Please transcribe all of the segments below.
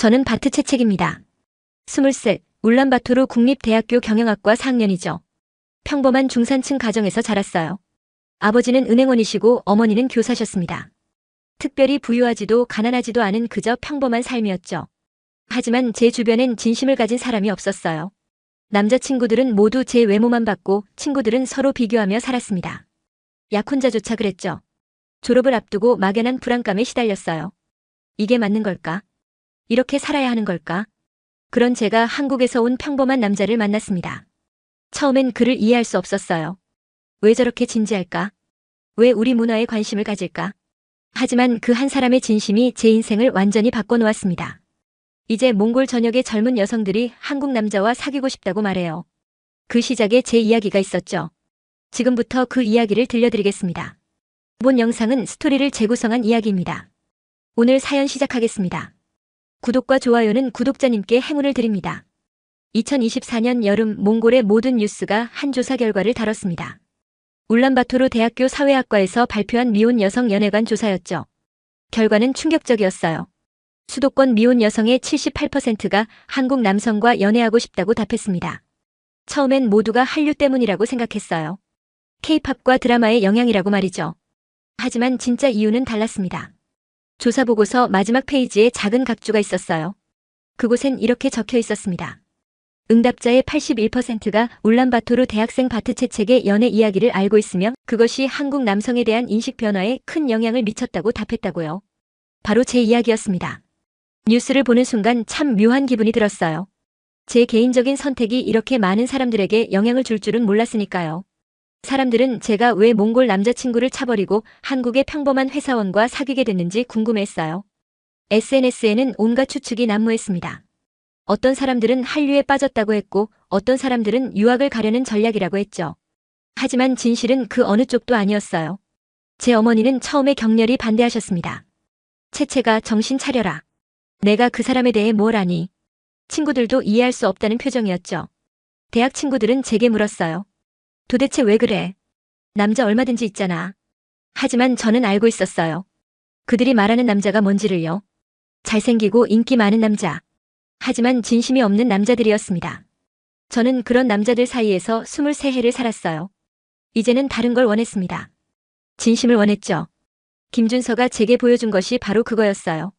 저는 바트 채책입니다. 23, 울란바토르 국립대학교 경영학과 4학년이죠. 평범한 중산층 가정에서 자랐어요. 아버지는 은행원이시고 어머니는 교사셨습니다. 특별히 부유하지도 가난하지도 않은 그저 평범한 삶이었죠. 하지만 제 주변엔 진심을 가진 사람이 없었어요. 남자친구들은 모두 제 외모만 봤고 친구들은 서로 비교하며 살았습니다. 약혼자조차 그랬죠. 졸업을 앞두고 막연한 불안감에 시달렸어요. 이게 맞는 걸까? 이렇게 살아야 하는 걸까? 그런 제가 한국에서 온 평범한 남자를 만났습니다. 처음엔 그를 이해할 수 없었어요. 왜 저렇게 진지할까? 왜 우리 문화에 관심을 가질까? 하지만 그 한 사람의 진심이 제 인생을 완전히 바꿔놓았습니다. 이제 몽골 전역의 젊은 여성들이 한국 남자와 사귀고 싶다고 말해요. 그 시작에 제 이야기가 있었죠. 지금부터 그 이야기를 들려드리겠습니다. 이번 영상은 스토리를 재구성한 이야기입니다. 오늘 사연 시작하겠습니다. 구독과 좋아요는 구독자님께 행운을 드립니다. 2024년 여름 몽골의 모든 뉴스가 한 조사 결과를 다뤘습니다. 울란바토르 대학교 사회학과에서 발표한 미혼 여성 연애관 조사였죠. 결과는 충격적이었어요. 수도권 미혼 여성의 78%가 한국 남성과 연애하고 싶다고 답했습니다. 처음엔 모두가 한류 때문이라고 생각했어요. K-팝과 드라마의 영향이라고 말이죠. 하지만 진짜 이유는 달랐습니다. 조사 보고서 마지막 페이지에 작은 각주가 있었어요. 그곳엔 이렇게 적혀 있었습니다. 응답자의 81%가 울란바토르 대학생 바트 채책의 연애 이야기를 알고 있으며 그것이 한국 남성에 대한 인식 변화에 큰 영향을 미쳤다고 답했다고요. 바로 제 이야기였습니다. 뉴스를 보는 순간 참 묘한 기분이 들었어요. 제 개인적인 선택이 이렇게 많은 사람들에게 영향을 줄 줄은 몰랐으니까요. 사람들은 제가 왜 몽골 남자친구를 차버리고 한국의 평범한 회사원과 사귀게 됐는지 궁금해했어요. SNS에는 온갖 추측이 난무했습니다. 어떤 사람들은 한류에 빠졌다고 했고 어떤 사람들은 유학을 가려는 전략이라고 했죠. 하지만 진실은 그 어느 쪽도 아니었어요. 제 어머니는 처음에 격렬히 반대하셨습니다. 채채가 정신 차려라. 내가 그 사람에 대해 뭘 아니? 친구들도 이해할 수 없다는 표정이었죠. 대학 친구들은 제게 물었어요. 도대체 왜 그래? 남자 얼마든지 있잖아. 하지만 저는 알고 있었어요. 그들이 말하는 남자가 뭔지를요. 잘생기고 인기 많은 남자. 하지만 진심이 없는 남자들이었습니다. 저는 그런 남자들 사이에서 23해를 살았어요. 이제는 다른 걸 원했습니다. 진심을 원했죠. 김준서가 제게 보여준 것이 바로 그거였어요.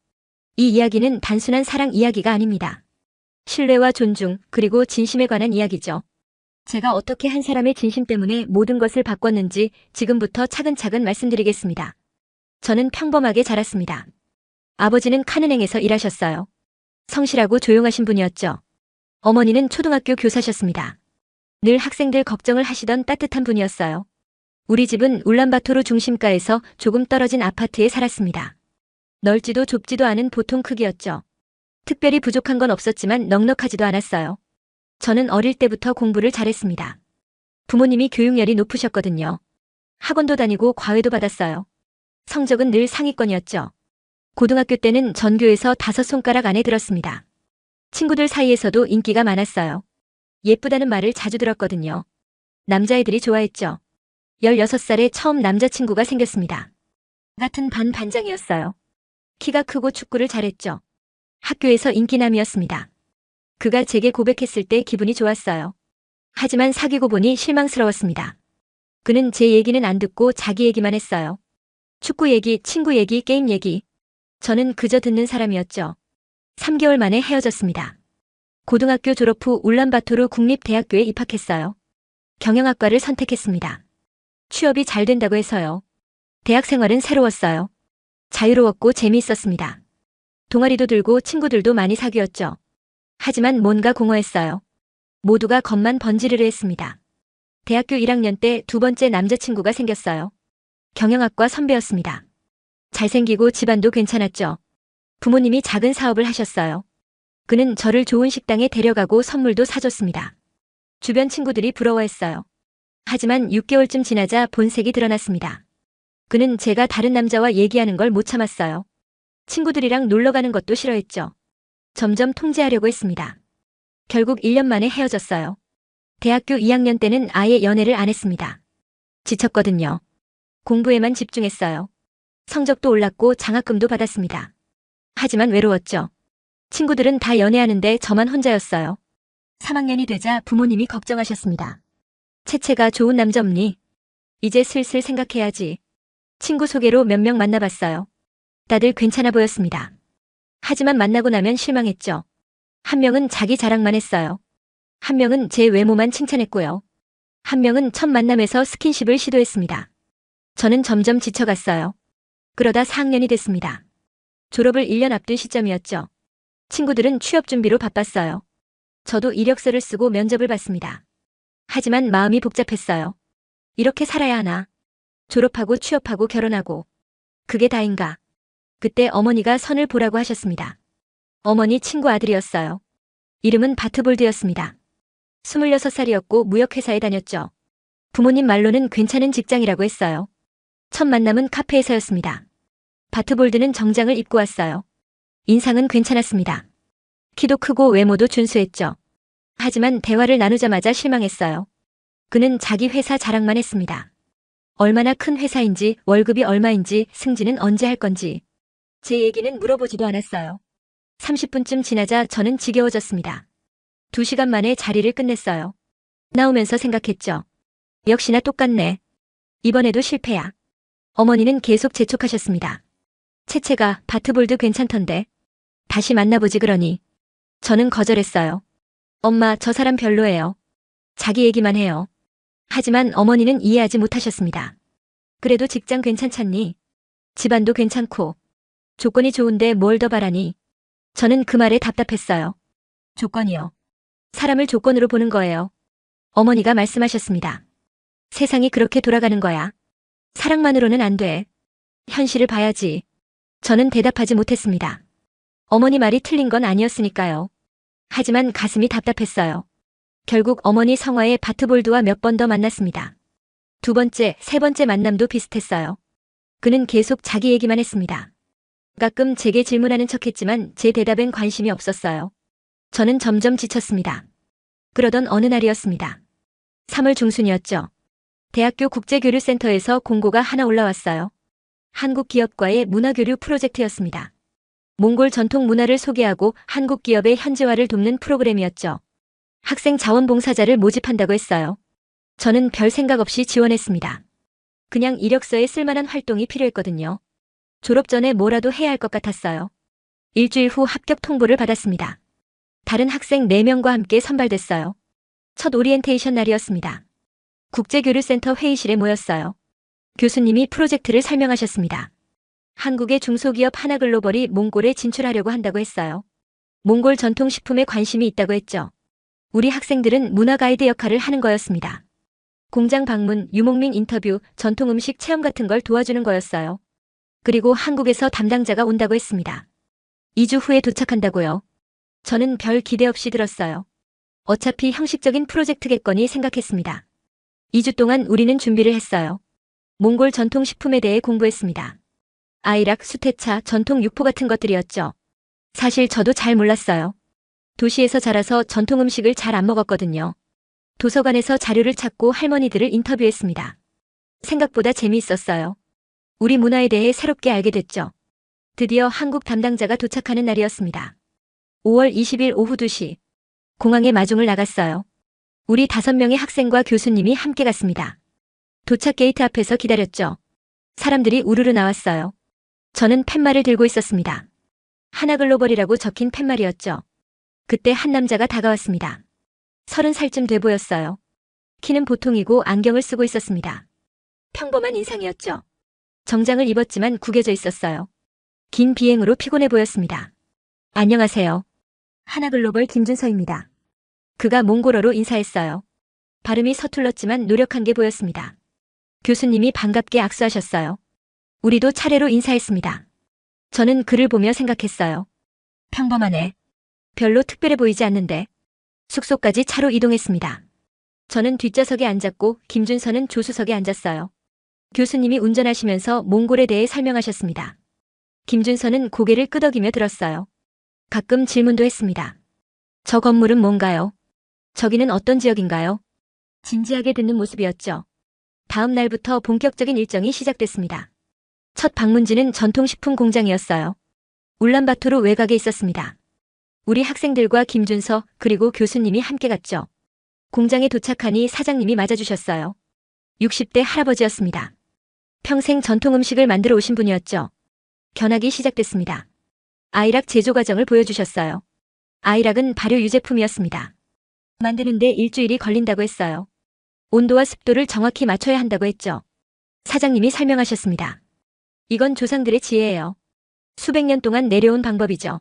이 이야기는 단순한 사랑 이야기가 아닙니다. 신뢰와 존중, 그리고 진심에 관한 이야기죠. 제가 어떻게 한 사람의 진심 때문에 모든 것을 바꿨는지 지금부터 차근차근 말씀드리겠습니다. 저는 평범하게 자랐습니다. 아버지는 칸은행에서 일하셨어요. 성실하고 조용하신 분이었죠. 어머니는 초등학교 교사셨습니다. 늘 학생들 걱정을 하시던 따뜻한 분이었어요. 우리 집은 울란바토르 중심가에서 조금 떨어진 아파트에 살았습니다. 넓지도 좁지도 않은 보통 크기였죠. 특별히 부족한 건 없었지만 넉넉하지도 않았어요. 저는 어릴 때부터 공부를 잘했습니다. 부모님이 교육열이 높으셨거든요. 학원도 다니고 과외도 받았어요. 성적은 늘 상위권이었죠. 고등학교 때는 전교에서 5손가락 안에 들었습니다. 친구들 사이에서도 인기가 많았어요. 예쁘다는 말을 자주 들었거든요. 남자애들이 좋아했죠. 16살에 처음 남자친구가 생겼습니다. 같은 반 반장이었어요. 키가 크고 축구를 잘했죠. 학교에서 인기남이었습니다. 그가 제게 고백했을 때 기분이 좋았어요. 하지만 사귀고 보니 실망스러웠습니다. 그는 제 얘기는 안 듣고 자기 얘기만 했어요. 축구 얘기, 친구 얘기, 게임 얘기. 저는 그저 듣는 사람이었죠. 3개월 만에 헤어졌습니다. 고등학교 졸업 후 울란바토르 국립대학교에 입학했어요. 경영학과를 선택했습니다. 취업이 잘 된다고 해서요. 대학 생활은 새로웠어요. 자유로웠고 재미있었습니다. 동아리도 들고 친구들도 많이 사귀었죠. 하지만 뭔가 공허했어요. 모두가 겉만 번지르르 했습니다. 대학교 1학년 때 두 번째 남자친구가 생겼어요. 경영학과 선배였습니다. 잘생기고 집안도 괜찮았죠. 부모님이 작은 사업을 하셨어요. 그는 저를 좋은 식당에 데려가고 선물도 사줬습니다. 주변 친구들이 부러워했어요. 하지만 6개월쯤 지나자 본색이 드러났습니다. 그는 제가 다른 남자와 얘기하는 걸 못 참았어요. 친구들이랑 놀러 가는 것도 싫어했죠. 점점 통제하려고 했습니다. 결국 1년 만에 헤어졌어요. 대학교 2학년 때는 아예 연애를 안 했습니다. 지쳤거든요. 공부에만 집중했어요. 성적도 올랐고 장학금도 받았습니다. 하지만 외로웠죠. 친구들은 다 연애하는데 저만 혼자였어요. 3학년이 되자 부모님이 걱정하셨습니다. 채채가 좋은 남자 없니? 이제 슬슬 생각해야지. 친구 소개로 몇 명 만나봤어요. 다들 괜찮아 보였습니다. 하지만 만나고 나면 실망했죠. 한 명은 자기 자랑만 했어요. 한 명은 제 외모만 칭찬했고요. 한 명은 첫 만남에서 스킨십을 시도했습니다. 저는 점점 지쳐갔어요. 그러다 4학년이 됐습니다. 졸업을 1년 앞둔 시점이었죠. 친구들은 취업 준비로 바빴어요. 저도 이력서를 쓰고 면접을 봤습니다. 하지만 마음이 복잡했어요. 이렇게 살아야 하나? 졸업하고 취업하고 결혼하고. 그게 다인가? 그때 어머니가 선을 보라고 하셨습니다. 어머니 친구 아들이었어요. 이름은 바트볼드였습니다. 26살이었고 무역회사에 다녔죠. 부모님 말로는 괜찮은 직장이라고 했어요. 첫 만남은 카페에서였습니다. 바트볼드는 정장을 입고 왔어요. 인상은 괜찮았습니다. 키도 크고 외모도 준수했죠. 하지만 대화를 나누자마자 실망했어요. 그는 자기 회사 자랑만 했습니다. 얼마나 큰 회사인지, 월급이 얼마인지, 승진은 언제 할 건지. 제 얘기는 물어보지도 않았어요. 30분쯤 지나자 저는 지겨워졌습니다. 2시간 만에 자리를 끝냈어요. 나오면서 생각했죠. 역시나 똑같네. 이번에도 실패야. 어머니는 계속 재촉하셨습니다. 채채가 바트볼드 괜찮던데. 다시 만나보지 그러니. 저는 거절했어요. 엄마, 저 사람 별로예요. 자기 얘기만 해요. 하지만 어머니는 이해하지 못하셨습니다. 그래도 직장 괜찮잖니? 집안도 괜찮고. 조건이 좋은데 뭘 더 바라니? 저는 그 말에 답답했어요. 조건이요. 사람을 조건으로 보는 거예요. 어머니가 말씀하셨습니다. 세상이 그렇게 돌아가는 거야. 사랑만으로는 안 돼. 현실을 봐야지. 저는 대답하지 못했습니다. 어머니 말이 틀린 건 아니었으니까요. 하지만 가슴이 답답했어요. 결국 어머니 성화에 바트볼드와 몇 번 더 만났습니다. 2번째, 3번째 만남도 비슷했어요. 그는 계속 자기 얘기만 했습니다. 가끔 제게 질문하는 척했지만 제 대답엔 관심이 없었어요. 저는 점점 지쳤습니다. 그러던 어느 날이었습니다. 3월 중순이었죠. 대학교 국제교류센터에서 공고가 하나 올라왔어요. 한국 기업과의 문화교류 프로젝트였습니다. 몽골 전통 문화를 소개하고 한국 기업의 현지화를 돕는 프로그램이었죠. 학생 자원봉사자를 모집한다고 했어요. 저는 별 생각 없이 지원했습니다. 그냥 이력서에 쓸만한 활동이 필요했거든요. 졸업 전에 뭐라도 해야 할 것 같았어요. 일주일 후 합격 통보를 받았습니다. 다른 학생 4명과 함께 선발됐어요. 첫 오리엔테이션 날이었습니다. 국제교류센터 회의실에 모였어요. 교수님이 프로젝트를 설명하셨습니다. 한국의 중소기업 하나글로벌이 몽골에 진출하려고 한다고 했어요. 몽골 전통식품에 관심이 있다고 했죠. 우리 학생들은 문화가이드 역할을 하는 거였습니다. 공장 방문, 유목민 인터뷰, 전통 음식 체험 같은 걸 도와주는 거였어요. 그리고 한국에서 담당자가 온다고 했습니다. 2주 후에 도착한다고요. 저는 별 기대 없이 들었어요. 어차피 형식적인 프로젝트겠거니 생각했습니다. 2주 동안 우리는 준비를 했어요. 몽골 전통식품에 대해 공부했습니다. 아이락, 수태차, 전통 육포 같은 것들이었죠. 사실 저도 잘 몰랐어요. 도시에서 자라서 전통 음식을 잘 안 먹었거든요. 도서관에서 자료를 찾고 할머니들을 인터뷰했습니다. 생각보다 재미있었어요. 우리 문화에 대해 새롭게 알게 됐죠. 드디어 한국 담당자가 도착하는 날이었습니다. 5월 20일 오후 2시. 공항에 마중을 나갔어요. 우리 5명의 학생과 교수님이 함께 갔습니다. 도착 게이트 앞에서 기다렸죠. 사람들이 우르르 나왔어요. 저는 팻말을 들고 있었습니다. 하나글로벌이라고 적힌 팻말이었죠. 그때 한 남자가 다가왔습니다. 30살쯤 돼 보였어요. 키는 보통이고 안경을 쓰고 있었습니다. 평범한 인상이었죠. 정장을 입었지만 구겨져 있었어요. 긴 비행으로 피곤해 보였습니다. 안녕하세요. 하나글로벌 김준서입니다. 그가 몽골어로 인사했어요. 발음이 서툴렀지만 노력한 게 보였습니다. 교수님이 반갑게 악수하셨어요. 우리도 차례로 인사했습니다. 저는 그를 보며 생각했어요. 평범하네. 별로 특별해 보이지 않는데. 숙소까지 차로 이동했습니다. 저는 뒷좌석에 앉았고 김준서는 조수석에 앉았어요. 교수님이 운전하시면서 몽골에 대해 설명하셨습니다. 김준서는 고개를 끄덕이며 들었어요. 가끔 질문도 했습니다. 저 건물은 뭔가요? 저기는 어떤 지역인가요? 진지하게 듣는 모습이었죠. 다음 날부터 본격적인 일정이 시작됐습니다. 첫 방문지는 전통식품 공장이었어요. 울란바토르 외곽에 있었습니다. 우리 학생들과 김준서 그리고 교수님이 함께 갔죠. 공장에 도착하니 사장님이 맞아주셨어요. 60대 할아버지였습니다. 평생 전통 음식을 만들어 오신 분이었죠. 견학이 시작됐습니다. 아이락 제조 과정을 보여주셨어요. 아이락은 발효 유제품이었습니다. 만드는데 일주일이 걸린다고 했어요. 온도와 습도를 정확히 맞춰야 한다고 했죠. 사장님이 설명하셨습니다. 이건 조상들의 지혜예요. 수백 년 동안 내려온 방법이죠.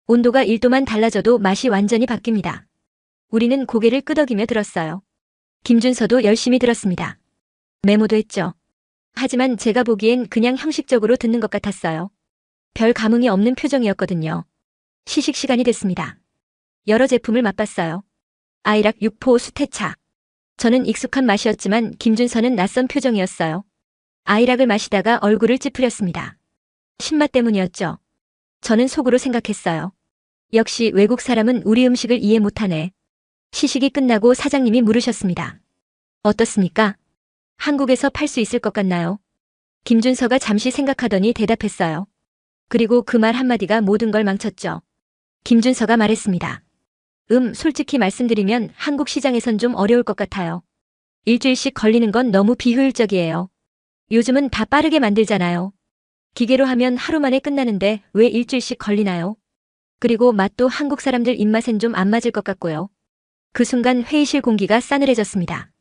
온도가 1도만 달라져도 맛이 완전히 바뀝니다. 우리는 고개를 끄덕이며 들었어요. 김준서도 열심히 들었습니다. 메모도 했죠. 하지만 제가 보기엔 그냥 형식적으로 듣는 것 같았어요. 별 감흥이 없는 표정이었거든요. 시식 시간이 됐습니다. 여러 제품을 맛봤어요. 아이락 육포 수태차. 저는 익숙한 맛이었지만 김준서는 낯선 표정이었어요. 아이락을 마시다가 얼굴을 찌푸렸습니다. 신맛 때문이었죠. 저는 속으로 생각했어요. 역시 외국 사람은 우리 음식을 이해 못하네. 시식이 끝나고 사장님이 물으셨습니다. 어떻습니까? 한국에서 팔 수 있을 것 같나요? 김준서가 잠시 생각하더니 대답했어요. 그리고 그 말 한마디가 모든 걸 망쳤죠. 김준서가 말했습니다. 솔직히 말씀드리면 한국 시장에선 좀 어려울 것 같아요. 일주일씩 걸리는 건 너무 비효율적이에요. 요즘은 다 빠르게 만들잖아요. 기계로 하면 하루 만에 끝나는데 왜 일주일씩 걸리나요? 그리고 맛도 한국 사람들 입맛엔 좀 안 맞을 것 같고요. 그 순간 회의실 공기가 싸늘해졌습니다.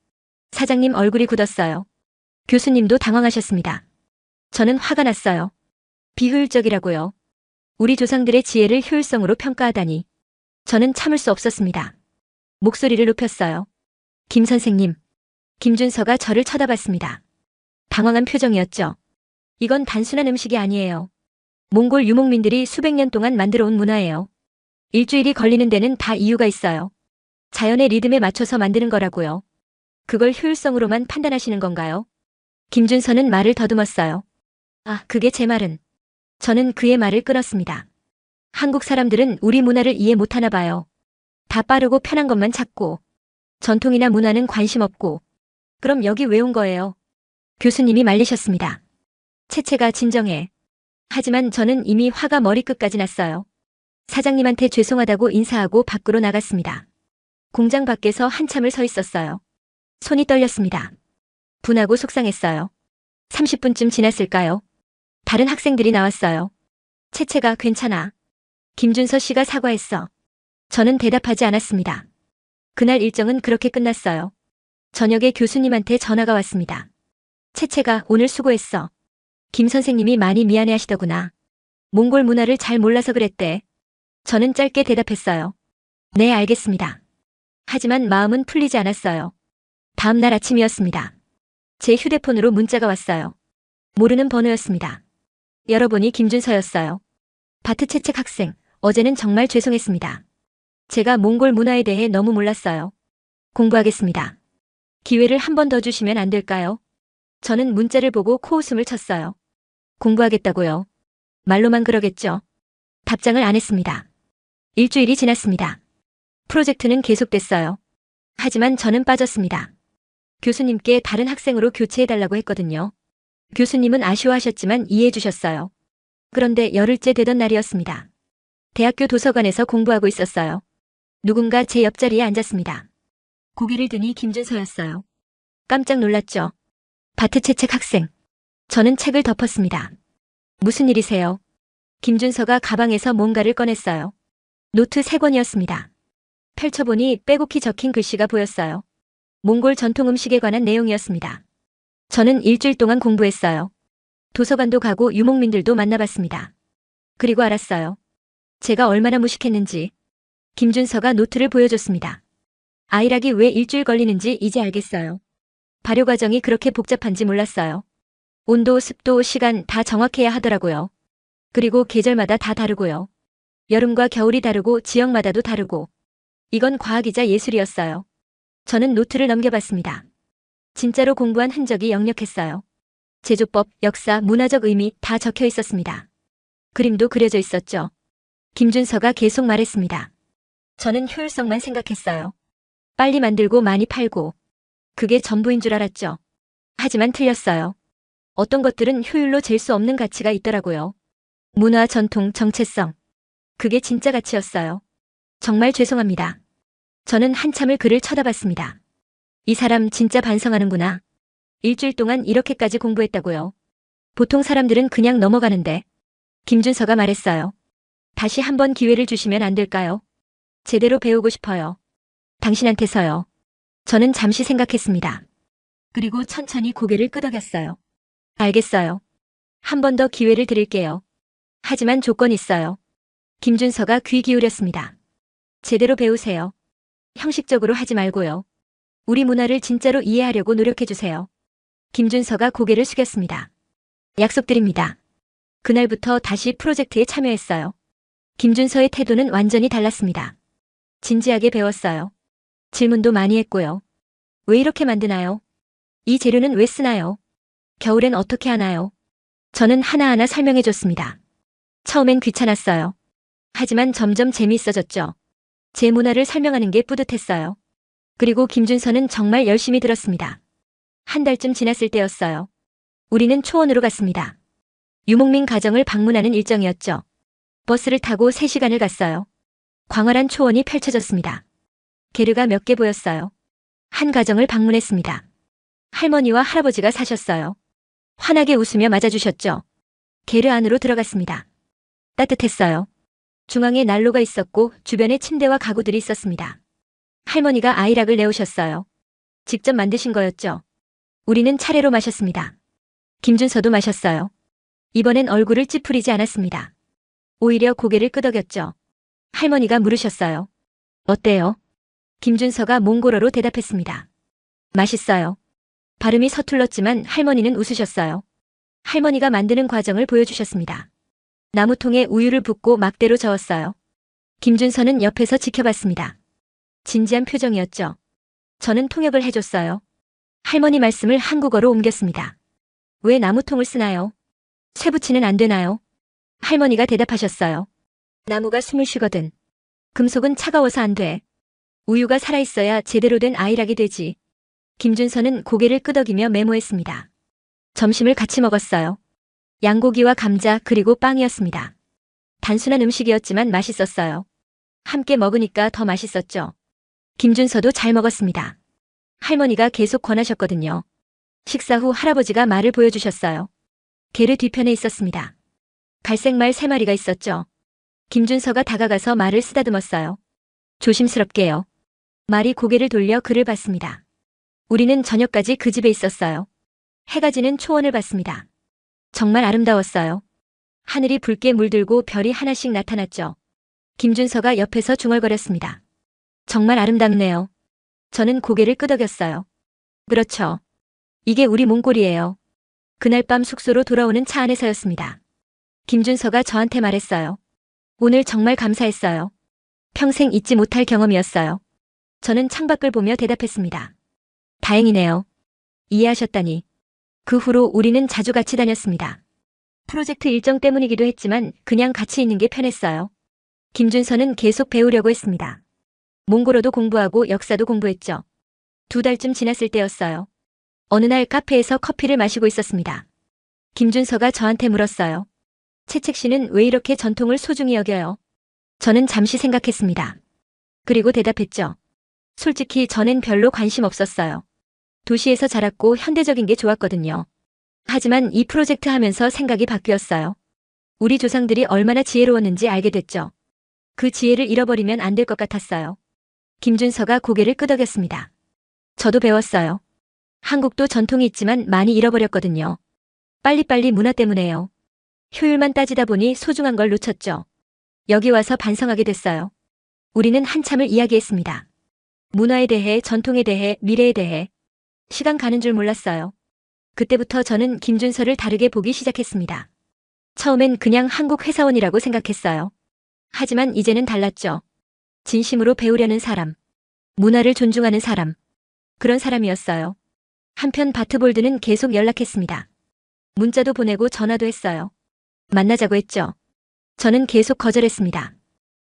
사장님 얼굴이 굳었어요. 교수님도 당황하셨습니다. 저는 화가 났어요. 비효율적이라고요. 우리 조상들의 지혜를 효율성으로 평가하다니. 저는 참을 수 없었습니다. 목소리를 높였어요. 김 선생님. 김준서가 저를 쳐다봤습니다. 당황한 표정이었죠. 이건 단순한 음식이 아니에요. 몽골 유목민들이 수백 년 동안 만들어 온 문화예요. 일주일이 걸리는 데는 다 이유가 있어요. 자연의 리듬에 맞춰서 만드는 거라고요. 그걸 효율성으로만 판단하시는 건가요? 김준서는 말을 더듬었어요. 아, 그게 제 말은. 저는 그의 말을 끊었습니다. 한국 사람들은 우리 문화를 이해 못하나 봐요. 다 빠르고 편한 것만 찾고 전통이나 문화는 관심 없고. 그럼 여기 왜 온 거예요? 교수님이 말리셨습니다. 채채가 진정해. 하지만 저는 이미 화가 머리끝까지 났어요. 사장님한테 죄송하다고 인사하고 밖으로 나갔습니다. 공장 밖에서 한참을 서 있었어요. 손이 떨렸습니다. 분하고 속상했어요. 30분쯤 지났을까요? 다른 학생들이 나왔어요. 채채가 괜찮아. 김준서 씨가 사과했어. 저는 대답하지 않았습니다. 그날 일정은 그렇게 끝났어요. 저녁에 교수님한테 전화가 왔습니다. 채채가 오늘 수고했어. 김 선생님이 많이 미안해하시더구나. 몽골 문화를 잘 몰라서 그랬대. 저는 짧게 대답했어요. 네, 알겠습니다. 하지만 마음은 풀리지 않았어요. 다음 날 아침이었습니다. 제 휴대폰으로 문자가 왔어요. 모르는 번호였습니다. 열어보니 김준서였어요. 바트 채책 학생, 어제는 정말 죄송했습니다. 제가 몽골 문화에 대해 너무 몰랐어요. 공부하겠습니다. 기회를 한 번 더 주시면 안 될까요? 저는 문자를 보고 코웃음을 쳤어요. 공부하겠다고요? 말로만 그러겠죠. 답장을 안 했습니다. 일주일이 지났습니다. 프로젝트는 계속됐어요. 하지만 저는 빠졌습니다. 교수님께 다른 학생으로 교체해달라고 했거든요. 교수님은 아쉬워하셨지만 이해해 주셨어요. 그런데 열흘째 되던 날이었습니다. 대학교 도서관에서 공부하고 있었어요. 누군가 제 옆자리에 앉았습니다. 고개를 드니 김준서였어요. 깜짝 놀랐죠. 바트 채책 학생. 저는 책을 덮었습니다. 무슨 일이세요? 김준서가 가방에서 뭔가를 꺼냈어요. 노트 3권이었습니다. 펼쳐보니 빼곡히 적힌 글씨가 보였어요. 몽골 전통 음식에 관한 내용이었습니다. 저는 일주일 동안 공부했어요. 도서관도 가고 유목민들도 만나봤습니다. 그리고 알았어요. 제가 얼마나 무식했는지. 김준서가 노트를 보여줬습니다. 아이락이 왜 일주일 걸리는지 이제 알겠어요. 발효 과정이 그렇게 복잡한지 몰랐어요. 온도, 습도, 시간 다 정확해야 하더라고요. 그리고 계절마다 다 다르고요. 여름과 겨울이 다르고 지역마다도 다르고. 이건 과학이자 예술이었어요. 저는 노트를 넘겨봤습니다. 진짜로 공부한 흔적이 역력했어요. 제조법, 역사, 문화적 의미 다 적혀 있었습니다. 그림도 그려져 있었죠. 김준서가 계속 말했습니다. 저는 효율성만 생각했어요. 빨리 만들고 많이 팔고. 그게 전부인 줄 알았죠. 하지만 틀렸어요. 어떤 것들은 효율로 잴 수 없는 가치가 있더라고요. 문화, 전통, 정체성. 그게 진짜 가치였어요. 정말 죄송합니다. 저는 한참을 그를 쳐다봤습니다. 이 사람 진짜 반성하는구나. 일주일 동안 이렇게까지 공부했다고요. 보통 사람들은 그냥 넘어가는데. 김준서가 말했어요. 다시 한번 기회를 주시면 안 될까요? 제대로 배우고 싶어요. 당신한테서요. 저는 잠시 생각했습니다. 그리고 천천히 고개를 끄덕였어요. 알겠어요. 한 번 더 기회를 드릴게요. 하지만 조건이 있어요. 김준서가 귀 기울였습니다. 제대로 배우세요. 형식적으로 하지 말고요. 우리 문화를 진짜로 이해하려고 노력해주세요. 김준서가 고개를 숙였습니다. 약속드립니다. 그날부터 다시 프로젝트에 참여했어요. 김준서의 태도는 완전히 달랐습니다. 진지하게 배웠어요. 질문도 많이 했고요. 왜 이렇게 만드나요? 이 재료는 왜 쓰나요? 겨울엔 어떻게 하나요? 저는 하나하나 설명해줬습니다. 처음엔 귀찮았어요. 하지만 점점 재미있어졌죠. 제 문화를 설명하는 게 뿌듯했어요. 그리고 김준서는 정말 열심히 들었습니다. 한 달쯤 지났을 때였어요. 우리는 초원으로 갔습니다. 유목민 가정을 방문하는 일정이었죠. 버스를 타고 3시간을 갔어요. 광활한 초원이 펼쳐졌습니다. 게르가 몇 개 보였어요. 한 가정을 방문했습니다. 할머니와 할아버지가 사셨어요. 환하게 웃으며 맞아주셨죠. 게르 안으로 들어갔습니다. 따뜻했어요. 중앙에 난로가 있었고 주변에 침대와 가구들이 있었습니다. 할머니가 아이락을 내오셨어요. 직접 만드신 거였죠. 우리는 차례로 마셨습니다. 김준서도 마셨어요. 이번엔 얼굴을 찌푸리지 않았습니다. 오히려 고개를 끄덕였죠. 할머니가 물으셨어요. 어때요? 김준서가 몽골어로 대답했습니다. 맛있어요. 발음이 서툴렀지만 할머니는 웃으셨어요. 할머니가 만드는 과정을 보여주셨습니다. 나무통에 우유를 붓고 막대로 저었어요. 김준서는 옆에서 지켜봤습니다. 진지한 표정이었죠. 저는 통역을 해줬어요. 할머니 말씀을 한국어로 옮겼습니다. 왜 나무통을 쓰나요? 쇠 붙이는 안 되나요? 할머니가 대답하셨어요. 나무가 숨을 쉬거든. 금속은 차가워서 안 돼. 우유가 살아있어야 제대로 된 아이락이 되지. 김준서는 고개를 끄덕이며 메모했습니다. 점심을 같이 먹었어요. 양고기와 감자 그리고 빵이었습니다. 단순한 음식이었지만 맛있었어요. 함께 먹으니까 더 맛있었죠. 김준서도 잘 먹었습니다. 할머니가 계속 권하셨거든요. 식사 후 할아버지가 말을 보여주셨어요. 게르 뒤편에 있었습니다. 갈색 말 3마리가 있었죠. 김준서가 다가가서 말을 쓰다듬었어요. 조심스럽게요. 말이 고개를 돌려 그를 봤습니다. 우리는 저녁까지 그 집에 있었어요. 해가 지는 초원을 봤습니다. 정말 아름다웠어요. 하늘이 붉게 물들고 별이 하나씩 나타났죠. 김준서가 옆에서 중얼거렸습니다. 정말 아름답네요. 저는 고개를 끄덕였어요. 그렇죠. 이게 우리 몽골이에요. 그날 밤 숙소로 돌아오는 차 안에서였습니다. 김준서가 저한테 말했어요. 오늘 정말 감사했어요. 평생 잊지 못할 경험이었어요. 저는 창밖을 보며 대답했습니다. 다행이네요. 이해하셨다니. 그 후로 우리는 자주 같이 다녔습니다. 프로젝트 일정 때문이기도 했지만 그냥 같이 있는 게 편했어요. 김준서는 계속 배우려고 했습니다. 몽골어도 공부하고 역사도 공부했죠. 2달쯤 지났을 때였어요. 어느 날 카페에서 커피를 마시고 있었습니다. 김준서가 저한테 물었어요. 채책 씨는 왜 이렇게 전통을 소중히 여겨요? 저는 잠시 생각했습니다. 그리고 대답했죠. 솔직히 전엔 별로 관심 없었어요. 도시에서 자랐고 현대적인 게 좋았거든요. 하지만 이 프로젝트 하면서 생각이 바뀌었어요. 우리 조상들이 얼마나 지혜로웠는지 알게 됐죠. 그 지혜를 잃어버리면 안 될 것 같았어요. 김준서가 고개를 끄덕였습니다. 저도 배웠어요. 한국도 전통이 있지만 많이 잃어버렸거든요. 빨리빨리 문화 때문에요. 효율만 따지다 보니 소중한 걸 놓쳤죠. 여기 와서 반성하게 됐어요. 우리는 한참을 이야기했습니다. 문화에 대해, 전통에 대해, 미래에 대해. 시간 가는 줄 몰랐어요. 그때부터 저는 김준서를 다르게 보기 시작했습니다. 처음엔 그냥 한국 회사원이라고 생각했어요. 하지만 이제는 달랐죠. 진심으로 배우려는 사람. 문화를 존중하는 사람. 그런 사람이었어요. 한편 바트볼드는 계속 연락했습니다. 문자도 보내고 전화도 했어요. 만나자고 했죠. 저는 계속 거절했습니다.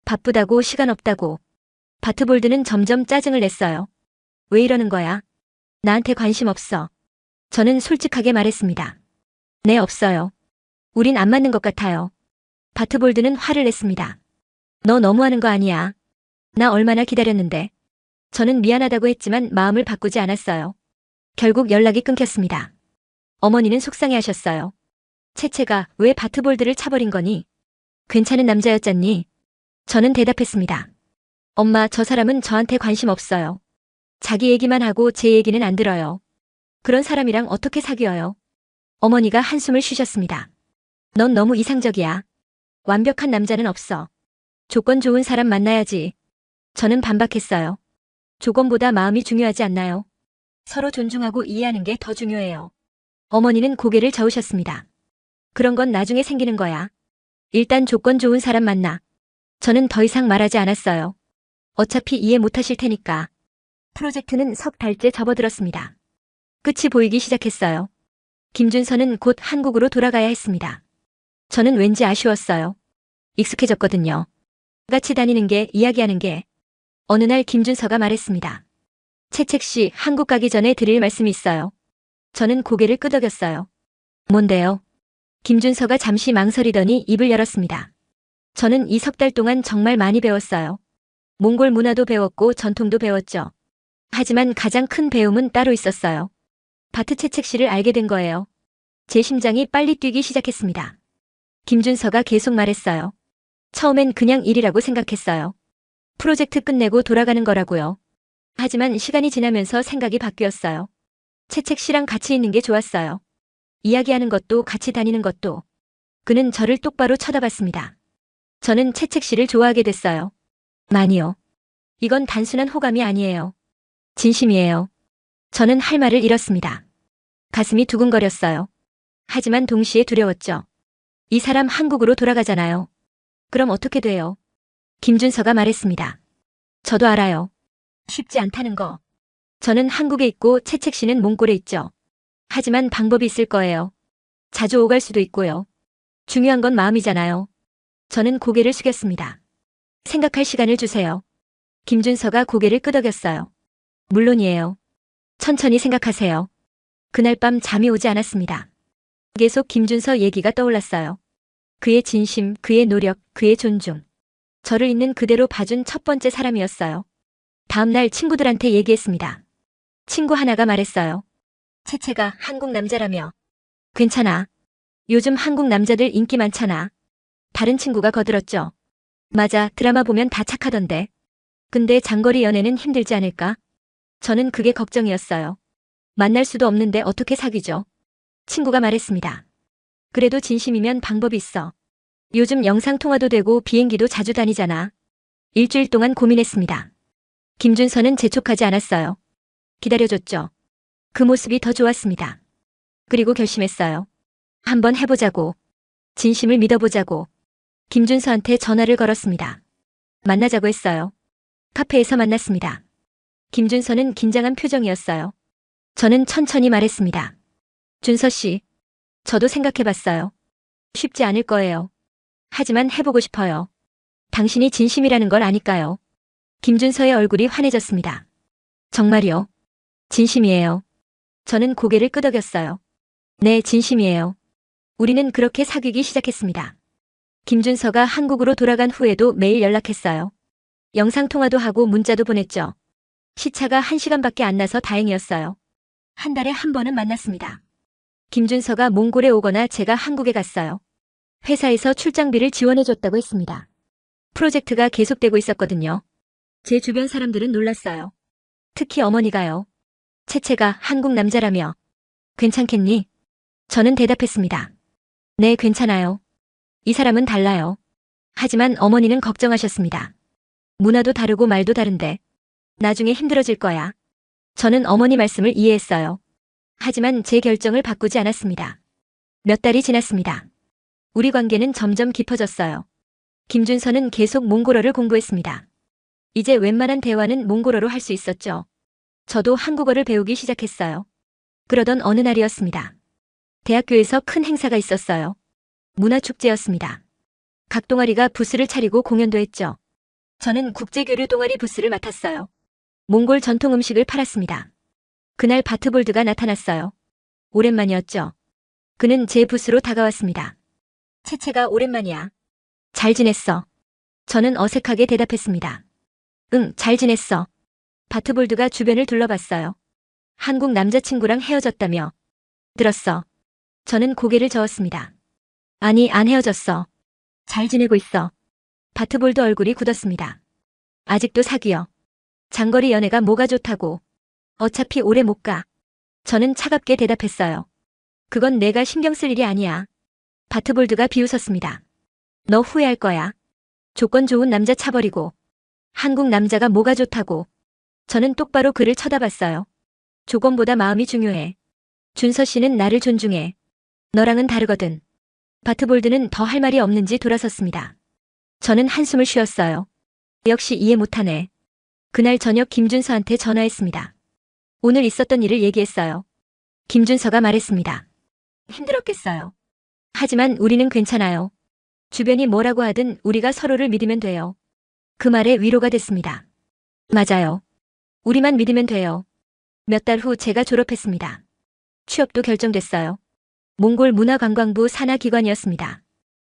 바쁘다고 시간 없다고. 바트볼드는 점점 짜증을 냈어요. 왜 이러는 거야? 나한테 관심 없어. 저는 솔직하게 말했습니다. 네, 없어요. 우린 안 맞는 것 같아요. 바트볼드는 화를 냈습니다. 너 너무하는 거 아니야. 나 얼마나 기다렸는데. 저는 미안하다고 했지만 마음을 바꾸지 않았어요. 결국 연락이 끊겼습니다. 어머니는 속상해하셨어요. 채채가 왜 바트볼드를 차버린 거니? 괜찮은 남자였잖니? 저는 대답했습니다. 엄마, 저 사람은 저한테 관심 없어요. 자기 얘기만 하고 제 얘기는 안 들어요. 그런 사람이랑 어떻게 사귀어요? 어머니가 한숨을 쉬셨습니다. 넌 너무 이상적이야. 완벽한 남자는 없어. 조건 좋은 사람 만나야지. 저는 반박했어요. 조건보다 마음이 중요하지 않나요? 서로 존중하고 이해하는 게 더 중요해요. 어머니는 고개를 저으셨습니다. 그런 건 나중에 생기는 거야. 일단 조건 좋은 사람 만나. 저는 더 이상 말하지 않았어요. 어차피 이해 못하실 테니까. 프로젝트는 석 달째 접어들었습니다. 끝이 보이기 시작했어요. 김준서는 곧 한국으로 돌아가야 했습니다. 저는 왠지 아쉬웠어요. 익숙해졌거든요. 같이 다니는 게, 이야기하는 게. 어느 날 김준서가 말했습니다. 채책 씨, 한국 가기 전에 드릴 말씀이 있어요. 저는 고개를 끄덕였어요. 뭔데요? 김준서가 잠시 망설이더니 입을 열었습니다. 저는 이 석 달 동안 정말 많이 배웠어요. 몽골 문화도 배웠고 전통도 배웠죠. 하지만 가장 큰 배움은 따로 있었어요. 바트 채책 씨를 알게 된 거예요. 제 심장이 빨리 뛰기 시작했습니다. 김준서가 계속 말했어요. 처음엔 그냥 일이라고 생각했어요. 프로젝트 끝내고 돌아가는 거라고요. 하지만 시간이 지나면서 생각이 바뀌었어요. 채책 씨랑 같이 있는 게 좋았어요. 이야기하는 것도 같이 다니는 것도. 그는 저를 똑바로 쳐다봤습니다. 저는 채책 씨를 좋아하게 됐어요. 많이요. 이건 단순한 호감이 아니에요. 진심이에요. 저는 할 말을 잃었습니다. 가슴이 두근거렸어요. 하지만 동시에 두려웠죠. 이 사람 한국으로 돌아가잖아요. 그럼 어떻게 돼요? 김준서가 말했습니다. 저도 알아요. 쉽지 않다는 거. 저는 한국에 있고 채책 씨는 몽골에 있죠. 하지만 방법이 있을 거예요. 자주 오갈 수도 있고요. 중요한 건 마음이잖아요. 저는 고개를 숙였습니다. 생각할 시간을 주세요. 김준서가 고개를 끄덕였어요. 물론이에요. 천천히 생각하세요. 그날 밤 잠이 오지 않았습니다. 계속 김준서 얘기가 떠올랐어요. 그의 진심, 그의 노력, 그의 존중. 저를 있는 그대로 봐준 첫 번째 사람이었어요. 다음 날 친구들한테 얘기했습니다. 친구 하나가 말했어요. 채채가 한국 남자라며. 괜찮아. 요즘 한국 남자들 인기 많잖아. 다른 친구가 거들었죠. 맞아, 드라마 보면 다 착하던데. 근데 장거리 연애는 힘들지 않을까? 저는 그게 걱정이었어요. 만날 수도 없는데 어떻게 사귀죠? 친구가 말했습니다. 그래도 진심이면 방법이 있어. 요즘 영상통화도 되고 비행기도 자주 다니잖아. 일주일 동안 고민했습니다. 김준서는 재촉하지 않았어요. 기다려줬죠. 그 모습이 더 좋았습니다. 그리고 결심했어요. 한번 해보자고. 진심을 믿어보자고. 김준서한테 전화를 걸었습니다. 만나자고 했어요. 카페에서 만났습니다. 김준서는 긴장한 표정이었어요. 저는 천천히 말했습니다. 준서 씨, 저도 생각해봤어요. 쉽지 않을 거예요. 하지만 해보고 싶어요. 당신이 진심이라는 걸 아니까요. 김준서의 얼굴이 환해졌습니다. 정말이요? 진심이에요. 저는 고개를 끄덕였어요. 네, 진심이에요. 우리는 그렇게 사귀기 시작했습니다. 김준서가 한국으로 돌아간 후에도 매일 연락했어요. 영상통화도 하고 문자도 보냈죠. 시차가 1시간밖에 안 나서 다행이었어요. 한 달에 한 번은 만났습니다. 김준서가 몽골에 오거나 제가 한국에 갔어요. 회사에서 출장비를 지원해줬다고 했습니다. 프로젝트가 계속되고 있었거든요. 제 주변 사람들은 놀랐어요. 특히 어머니가요. 채채가 한국 남자라며. 괜찮겠니? 저는 대답했습니다. 네, 괜찮아요. 이 사람은 달라요. 하지만 어머니는 걱정하셨습니다. 문화도 다르고 말도 다른데 나중에 힘들어질 거야. 저는 어머니 말씀을 이해했어요. 하지만 제 결정을 바꾸지 않았습니다. 몇 달이 지났습니다. 우리 관계는 점점 깊어졌어요. 김준서는 계속 몽골어를 공부했습니다. 이제 웬만한 대화는 몽골어로 할 수 있었죠. 저도 한국어를 배우기 시작했어요. 그러던 어느 날이었습니다. 대학교에서 큰 행사가 있었어요. 문화축제였습니다. 각 동아리가 부스를 차리고 공연도 했죠. 저는 국제교류 동아리 부스를 맡았어요. 몽골 전통 음식을 팔았습니다. 그날 바트볼드가 나타났어요. 오랜만이었죠. 그는 제 부스로 다가왔습니다. 채채가 오랜만이야. 잘 지냈어. 저는 어색하게 대답했습니다. 응, 잘 지냈어. 바트볼드가 주변을 둘러봤어요. 한국 남자친구랑 헤어졌다며. 들었어. 저는 고개를 저었습니다. 아니, 안 헤어졌어. 잘 지내고 있어. 바트볼드 얼굴이 굳었습니다. 아직도 사귀어. 장거리 연애가 뭐가 좋다고. 어차피 오래 못 가. 저는 차갑게 대답했어요. 그건 내가 신경 쓸 일이 아니야. 바트볼드가 비웃었습니다. 너 후회할 거야. 조건 좋은 남자 차버리고. 한국 남자가 뭐가 좋다고. 저는 똑바로 그를 쳐다봤어요. 조건보다 마음이 중요해. 준서 씨는 나를 존중해. 너랑은 다르거든. 바트볼드는 더 할 말이 없는지 돌아섰습니다. 저는 한숨을 쉬었어요. 역시 이해 못하네. 그날 저녁 김준서한테 전화했습니다. 오늘 있었던 일을 얘기했어요. 김준서가 말했습니다. 힘들었겠어요. 하지만 우리는 괜찮아요. 주변이 뭐라고 하든 우리가 서로를 믿으면 돼요. 그 말에 위로가 됐습니다. 맞아요. 우리만 믿으면 돼요. 몇 달 후 제가 졸업했습니다. 취업도 결정됐어요. 몽골 문화관광부 산하기관이었습니다.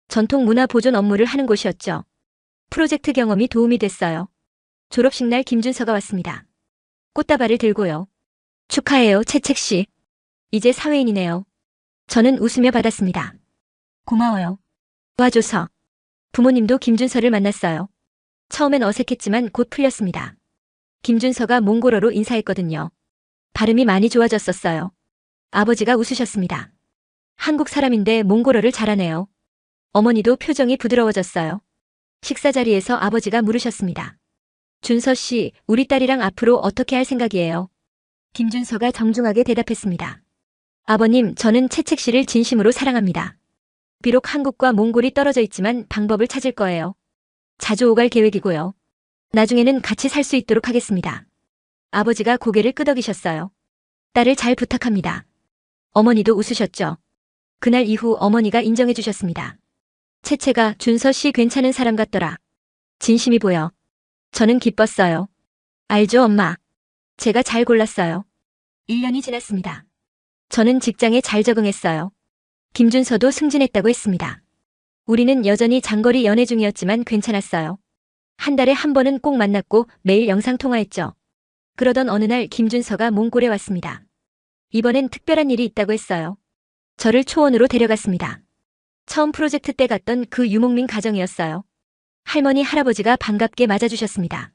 전통 문화 보존 업무를 하는 곳이었죠. 프로젝트 경험이 도움이 됐어요. 졸업식 날 김준서가 왔습니다. 꽃다발을 들고요. 축하해요, 채책 씨. 이제 사회인이네요. 저는 웃으며 받았습니다. 고마워요. 와줘서. 부모님도 김준서를 만났어요. 처음엔 어색했지만 곧 풀렸습니다. 김준서가 몽골어로 인사했거든요. 발음이 많이 좋아졌었어요. 아버지가 웃으셨습니다. 한국 사람인데 몽골어를 잘하네요. 어머니도 표정이 부드러워졌어요. 식사 자리에서 아버지가 물으셨습니다. 준서 씨, 우리 딸이랑 앞으로 어떻게 할 생각이에요? 김준서가 정중하게 대답했습니다. 아버님, 저는 채책 씨를 진심으로 사랑합니다. 비록 한국과 몽골이 떨어져 있지만 방법을 찾을 거예요. 자주 오갈 계획이고요. 나중에는 같이 살 수 있도록 하겠습니다. 아버지가 고개를 끄덕이셨어요. 딸을 잘 부탁합니다. 어머니도 웃으셨죠. 그날 이후 어머니가 인정해 주셨습니다. 채채가 준서 씨 괜찮은 사람 같더라. 진심이 보여. 저는 기뻤어요. 알죠, 엄마. 제가 잘 골랐어요. 1년이 지났습니다. 저는 직장에 잘 적응했어요. 김준서도 승진했다고 했습니다. 우리는 여전히 장거리 연애 중이었지만 괜찮았어요. 한 달에 한 번은 꼭 만났고 매일 영상통화했죠. 그러던 어느 날 김준서가 몽골에 왔습니다. 이번엔 특별한 일이 있다고 했어요. 저를 초원으로 데려갔습니다. 처음 프로젝트 때 갔던 그 유목민 가정이었어요. 할머니, 할아버지가 반갑게 맞아주셨습니다.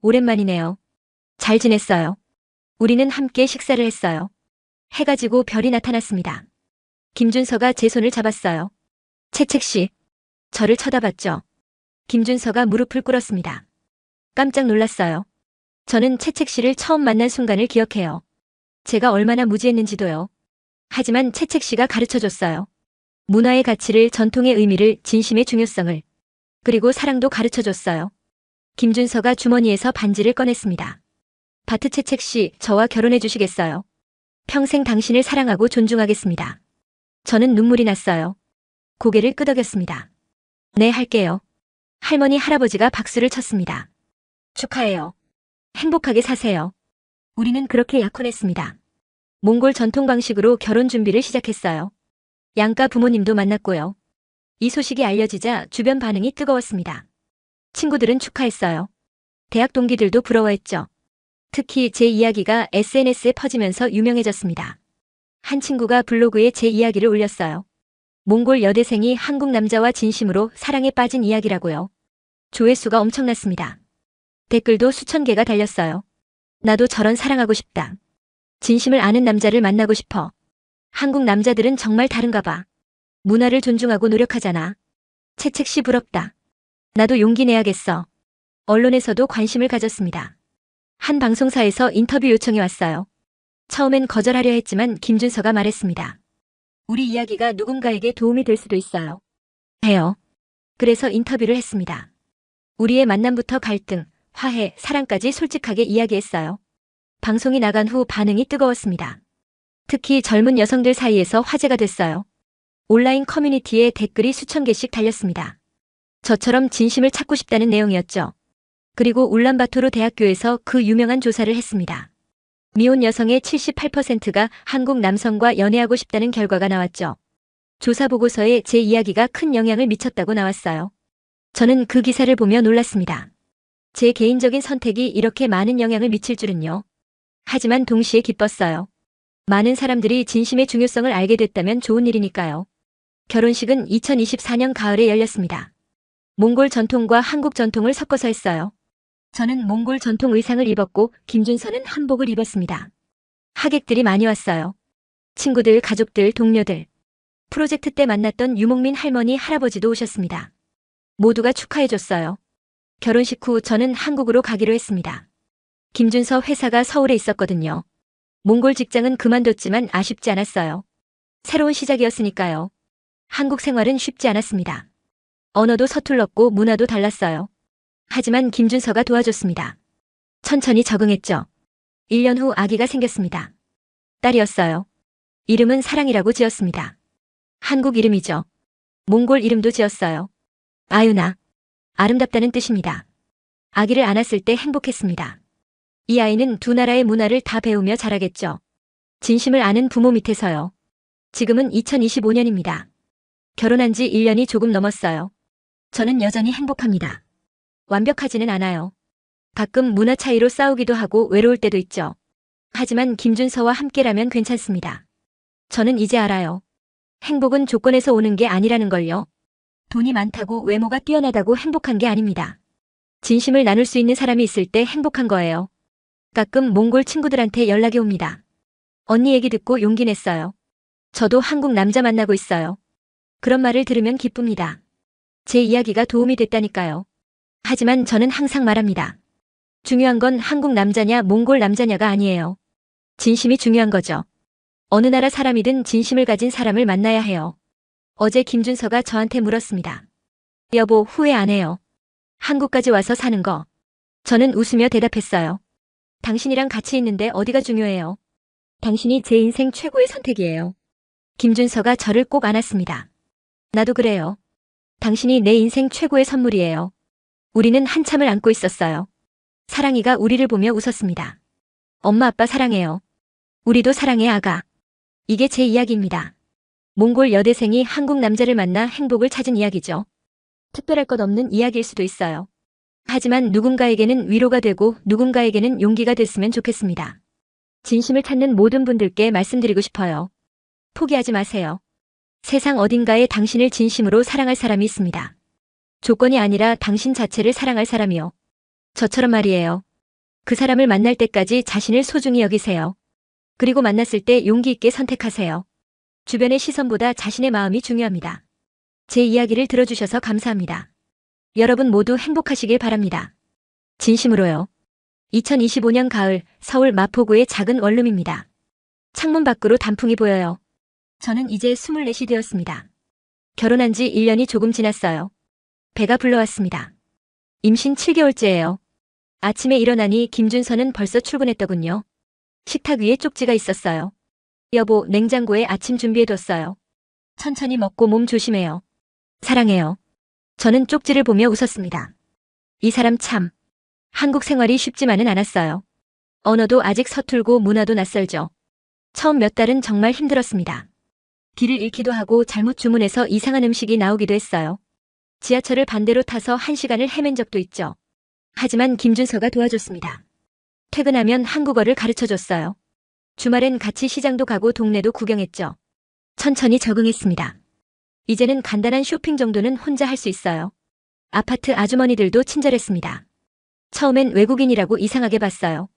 오랜만이네요. 잘 지냈어요. 우리는 함께 식사를 했어요. 해가 지고 별이 나타났습니다. 김준서가 제 손을 잡았어요. 채책 씨. 저를 쳐다봤죠. 김준서가 무릎을 꿇었습니다. 깜짝 놀랐어요. 저는 채책 씨를 처음 만난 순간을 기억해요. 제가 얼마나 무지했는지도요. 하지만 채책 씨가 가르쳐줬어요. 문화의 가치를, 전통의 의미를, 진심의 중요성을. 그리고 사랑도 가르쳐줬어요. 김준서가 주머니에서 반지를 꺼냈습니다. 바트 채책 씨, 저와 결혼해 주시겠어요? 평생 당신을 사랑하고 존중하겠습니다. 저는 눈물이 났어요. 고개를 끄덕였습니다. 네, 할게요. 할머니, 할아버지가 박수를 쳤습니다. 축하해요. 행복하게 사세요. 우리는 그렇게 약혼했습니다. 몽골 전통 방식으로 결혼 준비를 시작했어요. 양가 부모님도 만났고요. 이 소식이 알려지자 주변 반응이 뜨거웠습니다. 친구들은 축하했어요. 대학 동기들도 부러워했죠. 특히 제 이야기가 SNS에 퍼지면서 유명해졌습니다. 한 친구가 블로그에 제 이야기를 올렸어요. 몽골 여대생이 한국 남자와 진심으로 사랑에 빠진 이야기라고요. 조회수가 엄청났습니다. 댓글도 수천 개가 달렸어요. 나도 저런 사랑하고 싶다. 진심을 아는 남자를 만나고 싶어. 한국 남자들은 정말 다른가 봐. 문화를 존중하고 노력하잖아. 채책 씨 부럽다. 나도 용기 내야겠어. 언론에서도 관심을 가졌습니다. 한 방송사에서 인터뷰 요청이 왔어요. 처음엔 거절하려 했지만 김준서가 말했습니다. 우리 이야기가 누군가에게 도움이 될 수도 있어요. 해요. 그래서 인터뷰를 했습니다. 우리의 만남부터 갈등, 화해, 사랑까지 솔직하게 이야기했어요. 방송이 나간 후 반응이 뜨거웠습니다. 특히 젊은 여성들 사이에서 화제가 됐어요. 온라인 커뮤니티에 댓글이 수천 개씩 달렸습니다. 저처럼 진심을 찾고 싶다는 내용이었죠. 그리고 울란바토르 대학교에서 그 유명한 조사를 했습니다. 미혼 여성의 78%가 한국 남성과 연애하고 싶다는 결과가 나왔죠. 조사 보고서에 제 이야기가 큰 영향을 미쳤다고 나왔어요. 저는 그 기사를 보며 놀랐습니다. 제 개인적인 선택이 이렇게 많은 영향을 미칠 줄은요. 하지만 동시에 기뻤어요. 많은 사람들이 진심의 중요성을 알게 됐다면 좋은 일이니까요. 결혼식은 2024년 가을에 열렸습니다. 몽골 전통과 한국 전통을 섞어서 했어요. 저는 몽골 전통 의상을 입었고 김준서는 한복을 입었습니다. 하객들이 많이 왔어요. 친구들, 가족들, 동료들. 프로젝트 때 만났던 유목민 할머니, 할아버지도 오셨습니다. 모두가 축하해줬어요. 결혼식 후 저는 한국으로 가기로 했습니다. 김준서 회사가 서울에 있었거든요. 몽골 직장은 그만뒀지만 아쉽지 않았어요. 새로운 시작이었으니까요. 한국 생활은 쉽지 않았습니다. 언어도 서툴렀고 문화도 달랐어요. 하지만 김준서가 도와줬습니다. 천천히 적응했죠. 1년 후 아기가 생겼습니다. 딸이었어요. 이름은 사랑이라고 지었습니다. 한국 이름이죠. 몽골 이름도 지었어요. 아유나. 아름답다는 뜻입니다. 아기를 안았을 때 행복했습니다. 이 아이는 두 나라의 문화를 다 배우며 자라겠죠. 진심을 아는 부모 밑에서요. 지금은 2025년입니다. 결혼한 지 1년이 조금 넘었어요. 저는 여전히 행복합니다. 완벽하지는 않아요. 가끔 문화 차이로 싸우기도 하고 외로울 때도 있죠. 하지만 김준서와 함께라면 괜찮습니다. 저는 이제 알아요. 행복은 조건에서 오는 게 아니라는 걸요. 돈이 많다고 외모가 뛰어나다고 행복한 게 아닙니다. 진심을 나눌 수 있는 사람이 있을 때 행복한 거예요. 가끔 몽골 친구들한테 연락이 옵니다. 언니 얘기 듣고 용기 냈어요. 저도 한국 남자 만나고 있어요. 그런 말을 들으면 기쁩니다. 제 이야기가 도움이 됐다니까요. 하지만 저는 항상 말합니다. 중요한 건 한국 남자냐 몽골 남자냐가 아니에요. 진심이 중요한 거죠. 어느 나라 사람이든 진심을 가진 사람을 만나야 해요. 어제 김준서가 저한테 물었습니다. 여보, 후회 안 해요. 한국까지 와서 사는 거. 저는 웃으며 대답했어요. 당신이랑 같이 있는데 어디가 중요해요. 당신이 제 인생 최고의 선택이에요. 김준서가 저를 꼭 안았습니다. 나도 그래요. 당신이 내 인생 최고의 선물이에요. 우리는 한참을 안고 있었어요. 사랑이가 우리를 보며 웃었습니다. 엄마 아빠 사랑해요. 우리도 사랑해 아가. 이게 제 이야기입니다. 몽골 여대생이 한국 남자를 만나 행복을 찾은 이야기죠. 특별할 것 없는 이야기일 수도 있어요. 하지만 누군가에게는 위로가 되고 누군가에게는 용기가 됐으면 좋겠습니다. 진심을 찾는 모든 분들께 말씀드리고 싶어요. 포기하지 마세요. 세상 어딘가에 당신을 진심으로 사랑할 사람이 있습니다. 조건이 아니라 당신 자체를 사랑할 사람이요. 저처럼 말이에요. 그 사람을 만날 때까지 자신을 소중히 여기세요. 그리고 만났을 때 용기 있게 선택하세요. 주변의 시선보다 자신의 마음이 중요합니다. 제 이야기를 들어주셔서 감사합니다. 여러분 모두 행복하시길 바랍니다. 진심으로요. 2025년 가을 서울 마포구의 작은 원룸입니다. 창문 밖으로 단풍이 보여요. 저는 이제 24이 되었습니다. 결혼한 지 1년이 조금 지났어요. 배가 불러왔습니다. 임신 7개월째예요. 아침에 일어나니 김준서는 벌써 출근했더군요. 식탁 위에 쪽지가 있었어요. 여보, 냉장고에 아침 준비해뒀어요. 천천히 먹고 몸 조심해요. 사랑해요. 저는 쪽지를 보며 웃었습니다. 이 사람 참. 한국 생활이 쉽지만은 않았어요. 언어도 아직 서툴고 문화도 낯설죠. 처음 몇 달은 정말 힘들었습니다. 길을 잃기도 하고 잘못 주문해서 이상한 음식이 나오기도 했어요. 지하철을 반대로 타서 1시간을 헤맨 적도 있죠. 하지만 김준서가 도와줬습니다. 퇴근하면 한국어를 가르쳐줬어요. 주말엔 같이 시장도 가고 동네도 구경했죠. 천천히 적응했습니다. 이제는 간단한 쇼핑 정도는 혼자 할 수 있어요. 아파트 아주머니들도 친절했습니다. 처음엔 외국인이라고 이상하게 봤어요.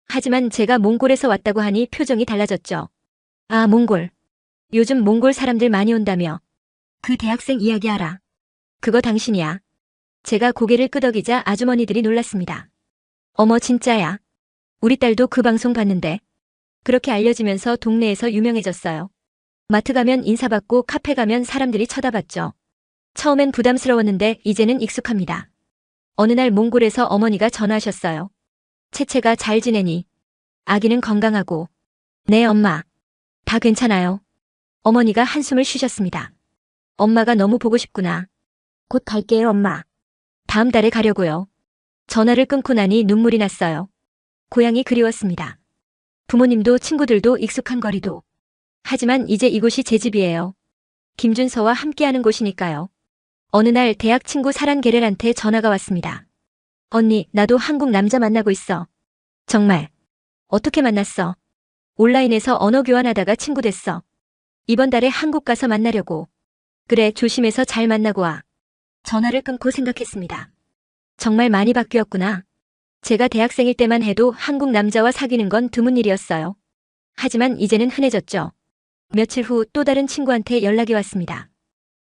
하지만 제가 몽골에서 왔다고 하니 표정이 달라졌죠. 아, 몽골. 요즘 몽골 사람들 많이 온다며. 그 대학생 이야기 알아. 그거 당신이야. 제가 고개를 끄덕이자 아주머니들이 놀랐습니다. 어머, 진짜야. 우리 딸도 그 방송 봤는데. 그렇게 알려지면서 동네에서 유명해졌어요. 마트 가면 인사받고 카페 가면 사람들이 쳐다봤죠. 처음엔 부담스러웠는데 이제는 익숙합니다. 어느 날 몽골에서 어머니가 전화하셨어요. 채채가 잘 지내니? 아기는 건강하고. 네, 엄마. 다 괜찮아요. 어머니가 한숨을 쉬셨습니다. 엄마가 너무 보고 싶구나. 곧 갈게요, 엄마. 다음 달에 가려고요. 전화를 끊고 나니 눈물이 났어요. 고향이 그리웠습니다. 부모님도 친구들도 익숙한 거리도. 하지만 이제 이곳이 제 집이에요. 김준서와 함께하는 곳이니까요. 어느 날 대학 친구 사란 게렐한테 전화가 왔습니다. 언니, 나도 한국 남자 만나고 있어. 정말. 어떻게 만났어? 온라인에서 언어 교환하다가 친구 됐어. 이번 달에 한국 가서 만나려고. 그래, 조심해서 잘 만나고 와. 전화를 끊고 생각했습니다. 정말 많이 바뀌었구나. 제가 대학생일 때만 해도 한국 남자와 사귀는 건 드문 일이었어요. 하지만 이제는 흔해졌죠. 며칠 후 또 다른 친구한테 연락이 왔습니다.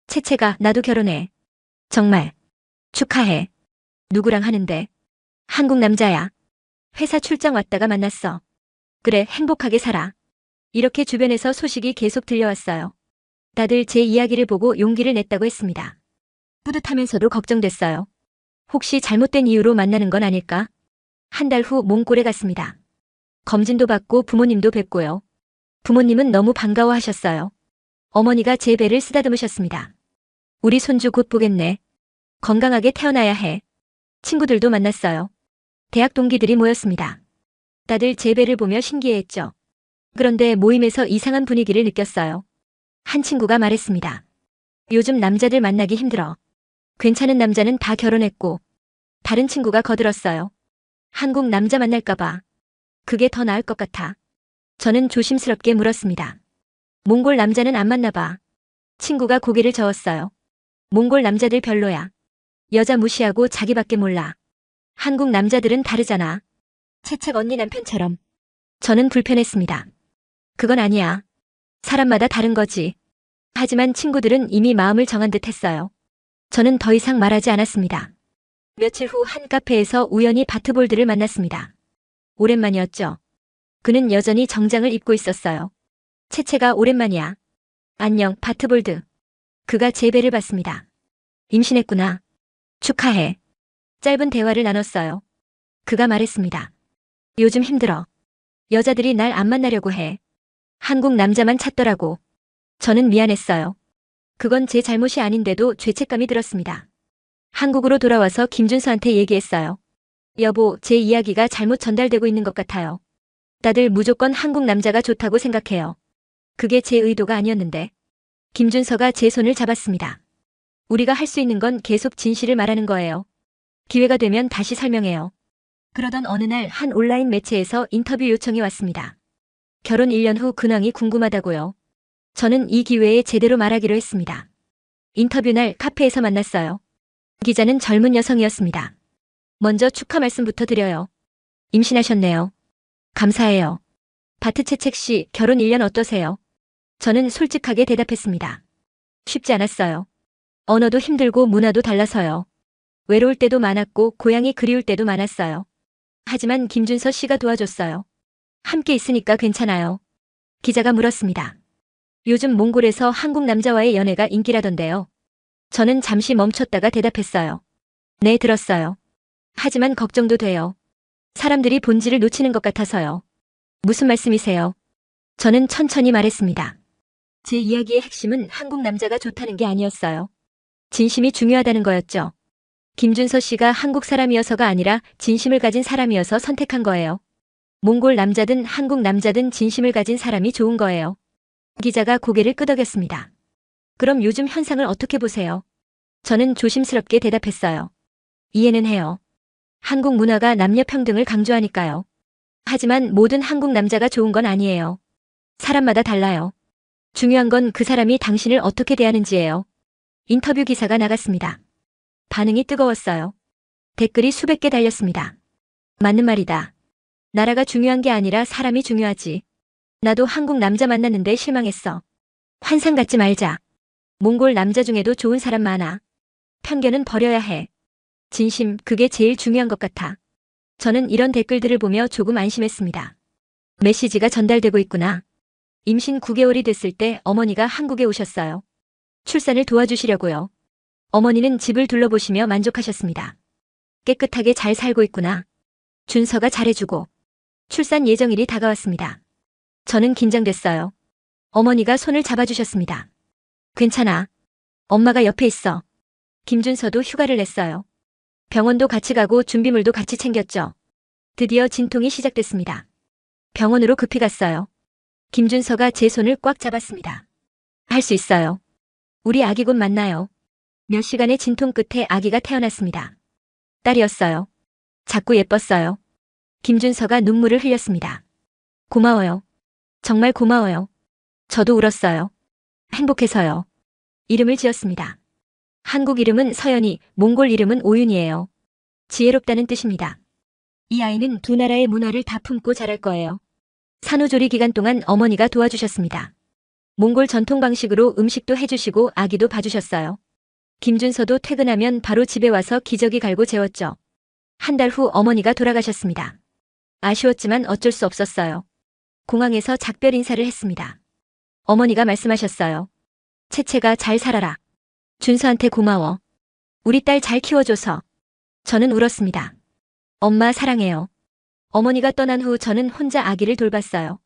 채채가 나도 결혼해. 정말. 축하해. 누구랑 하는데? 한국 남자야. 회사 출장 왔다가 만났어. 그래, 행복하게 살아. 이렇게 주변에서 소식이 계속 들려왔어요. 다들 제 이야기를 보고 용기를 냈다고 했습니다. 뿌듯하면서도 걱정됐어요. 혹시 잘못된 이유로 만나는 건 아닐까? 한 달 후 몽골에 갔습니다. 검진도 받고 부모님도 뵙고요. 부모님은 너무 반가워하셨어요. 어머니가 제 배를 쓰다듬으셨습니다. 우리 손주 곧 보겠네. 건강하게 태어나야 해. 친구들도 만났어요. 대학 동기들이 모였습니다. 다들 제 배를 보며 신기해했죠. 그런데 모임에서 이상한 분위기를 느꼈어요. 한 친구가 말했습니다. 요즘 남자들 만나기 힘들어. 괜찮은 남자는 다 결혼했고. 다른 친구가 거들었어요. 한국 남자 만날까봐. 그게 더 나을 것 같아. 저는 조심스럽게 물었습니다. 몽골 남자는 안 만나봐. 친구가 고개를 저었어요. 몽골 남자들 별로야. 여자 무시하고 자기밖에 몰라. 한국 남자들은 다르잖아. 채책 언니 남편처럼. 저는 불편했습니다. 그건 아니야. 사람마다 다른 거지. 하지만 친구들은 이미 마음을 정한 듯 했어요. 저는 더 이상 말하지 않았습니다. 며칠 후 한 카페에서 우연히 바트볼드를 만났습니다. 오랜만이었죠. 그는 여전히 정장을 입고 있었어요. 채채가 오랜만이야. 안녕, 바트볼드. 그가 제 배를 봤습니다. 임신했구나. 축하해. 짧은 대화를 나눴어요. 그가 말했습니다. 요즘 힘들어. 여자들이 날 안 만나려고 해. 한국 남자만 찾더라고. 저는 미안했어요. 그건 제 잘못이 아닌데도 죄책감이 들었습니다. 한국으로 돌아와서 김준서한테 얘기했어요. 여보, 제 이야기가 잘못 전달되고 있는 것 같아요. 다들 무조건 한국 남자가 좋다고 생각해요. 그게 제 의도가 아니었는데. 김준서가 제 손을 잡았습니다. 우리가 할 수 있는 건 계속 진실을 말하는 거예요. 기회가 되면 다시 설명해요. 그러던 어느 날 한 온라인 매체에서 인터뷰 요청이 왔습니다. 결혼 1년 후 근황이 궁금하다고요. 저는 이 기회에 제대로 말하기로 했습니다. 인터뷰 날 카페에서 만났어요. 기자는 젊은 여성이었습니다. 먼저 축하 말씀부터 드려요. 임신하셨네요. 감사해요. 바트채책 씨, 결혼 1년 어떠세요? 저는 솔직하게 대답했습니다. 쉽지 않았어요. 언어도 힘들고 문화도 달라서요. 외로울 때도 많았고 고향이 그리울 때도 많았어요. 하지만 김준서 씨가 도와줬어요. 함께 있으니까 괜찮아요. 기자가 물었습니다. 요즘 몽골에서 한국 남자와의 연애가 인기라던데요. 저는 잠시 멈췄다가 대답했어요. 네, 들었어요. 하지만 걱정도 돼요. 사람들이 본질을 놓치는 것 같아서요. 무슨 말씀이세요? 저는 천천히 말했습니다. 제 이야기의 핵심은 한국 남자가 좋다는 게 아니었어요. 진심이 중요하다는 거였죠. 김준서 씨가 한국 사람이어서가 아니라 진심을 가진 사람이어서 선택한 거예요. 몽골 남자든 한국 남자든 진심을 가진 사람이 좋은 거예요. 기자가 고개를 끄덕였습니다. 그럼 요즘 현상을 어떻게 보세요? 저는 조심스럽게 대답했어요. 이해는 해요. 한국 문화가 남녀 평등을 강조하니까요. 하지만 모든 한국 남자가 좋은 건 아니에요. 사람마다 달라요. 중요한 건 그 사람이 당신을 어떻게 대하는지예요. 인터뷰 기사가 나갔습니다. 반응이 뜨거웠어요. 댓글이 수백 개 달렸습니다. 맞는 말이다. 나라가 중요한 게 아니라 사람이 중요하지. 나도 한국 남자 만났는데 실망했어. 환상 갖지 말자. 몽골 남자 중에도 좋은 사람 많아. 편견은 버려야 해. 진심, 그게 제일 중요한 것 같아. 저는 이런 댓글들을 보며 조금 안심했습니다. 메시지가 전달되고 있구나. 임신 9개월이 됐을 때 어머니가 한국에 오셨어요. 출산을 도와주시려고요. 어머니는 집을 둘러보시며 만족하셨습니다. 깨끗하게 잘 살고 있구나. 준서가 잘해주고. 출산 예정일이 다가왔습니다. 저는 긴장됐어요. 어머니가 손을 잡아주셨습니다. 괜찮아. 엄마가 옆에 있어. 김준서도 휴가를 냈어요. 병원도 같이 가고 준비물도 같이 챙겼죠. 드디어 진통이 시작됐습니다. 병원으로 급히 갔어요. 김준서가 제 손을 꽉 잡았습니다. 할 수 있어요. 우리 아기 곧 만나요. 몇 시간의 진통 끝에 아기가 태어났습니다. 딸이었어요. 자꾸 예뻤어요. 김준서가 눈물을 흘렸습니다. 고마워요. 정말 고마워요. 저도 울었어요. 행복해서요. 이름을 지었습니다. 한국 이름은 서연이, 몽골 이름은 오윤이에요. 지혜롭다는 뜻입니다. 이 아이는 두 나라의 문화를 다 품고 자랄 거예요. 산후조리 기간 동안 어머니가 도와주셨습니다. 몽골 전통 방식으로 음식도 해주시고 아기도 봐주셨어요. 김준서도 퇴근하면 바로 집에 와서 기저귀 갈고 재웠죠. 한 달 후 어머니가 돌아가셨습니다. 아쉬웠지만 어쩔 수 없었어요. 공항에서 작별 인사를 했습니다. 어머니가 말씀하셨어요. 채채가 잘 살아라. 준서한테 고마워. 우리 딸 잘 키워줘서. 저는 울었습니다. 엄마 사랑해요. 어머니가 떠난 후 저는 혼자 아기를 돌봤어요.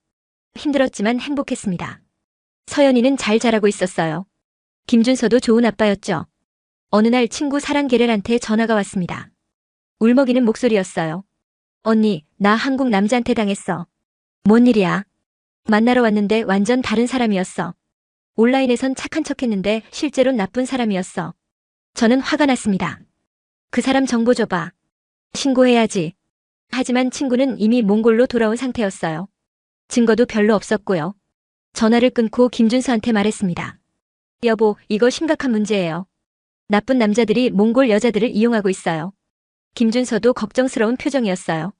힘들었지만 행복했습니다. 서연이는 잘 자라고 있었어요. 김준서도 좋은 아빠였죠. 어느 날 친구 사랑 게렐한테 전화가 왔습니다. 울먹이는 목소리였어요. 언니, 나 한국 남자한테 당했어. 뭔 일이야? 만나러 왔는데 완전 다른 사람이었어. 온라인에선 착한 척했는데 실제로는 나쁜 사람이었어. 저는 화가 났습니다. 그 사람 정보 줘봐. 신고해야지. 하지만 친구는 이미 몽골로 돌아온 상태였어요. 증거도 별로 없었고요. 전화를 끊고 김준서한테 말했습니다. 여보, 이거 심각한 문제예요. 나쁜 남자들이 몽골 여자들을 이용하고 있어요. 김준서도 걱정스러운 표정이었어요.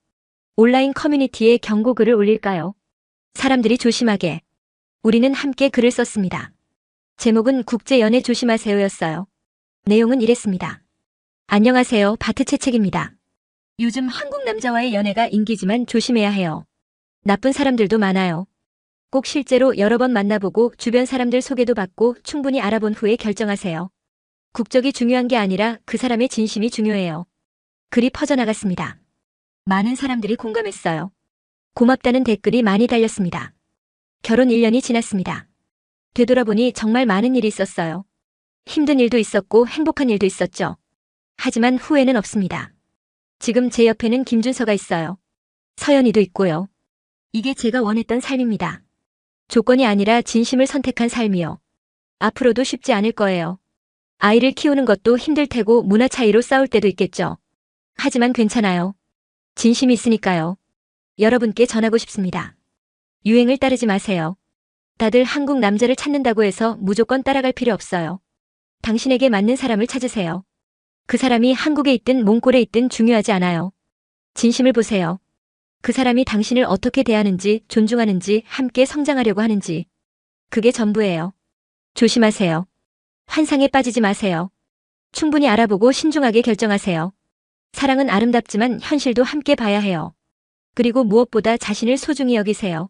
온라인 커뮤니티에 경고글을 올릴까요? 사람들이 조심하게. 우리는 함께 글을 썼습니다. 제목은 국제연애 조심하세요였어요. 내용은 이랬습니다. 안녕하세요, 바트채책입니다. 요즘 한국 남자와의 연애가 인기지만 조심해야 해요. 나쁜 사람들도 많아요. 꼭 실제로 여러 번 만나보고 주변 사람들 소개도 받고 충분히 알아본 후에 결정하세요. 국적이 중요한 게 아니라 그 사람의 진심이 중요해요. 글이 퍼져나갔습니다. 많은 사람들이 공감했어요. 고맙다는 댓글이 많이 달렸습니다. 결혼 1년이 지났습니다. 되돌아보니 정말 많은 일이 있었어요. 힘든 일도 있었고 행복한 일도 있었죠. 하지만 후회는 없습니다. 지금 제 옆에는 김준서가 있어요. 서연이도 있고요. 이게 제가 원했던 삶입니다. 조건이 아니라 진심을 선택한 삶이요. 앞으로도 쉽지 않을 거예요. 아이를 키우는 것도 힘들 테고 문화 차이로 싸울 때도 있겠죠. 하지만 괜찮아요. 진심이 있으니까요. 여러분께 전하고 싶습니다. 유행을 따르지 마세요. 다들 한국 남자를 찾는다고 해서 무조건 따라갈 필요 없어요. 당신에게 맞는 사람을 찾으세요. 그 사람이 한국에 있든 몽골에 있든 중요하지 않아요. 진심을 보세요. 그 사람이 당신을 어떻게 대하는지, 존중하는지, 함께 성장하려고 하는지. 그게 전부예요. 조심하세요. 환상에 빠지지 마세요. 충분히 알아보고 신중하게 결정하세요. 사랑은 아름답지만 현실도 함께 봐야 해요. 그리고 무엇보다 자신을 소중히 여기세요.